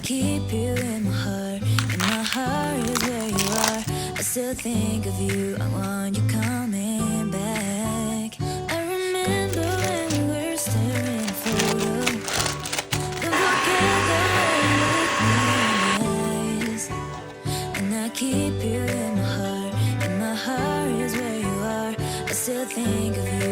keep you in my heart, and my heart is where you are. I still think of you, I want you coming back. I remember when we were staring at a photo. Don't forget the way you look me in the eyes. And I keep you in my heart, and my heart is where you are. I still think of you.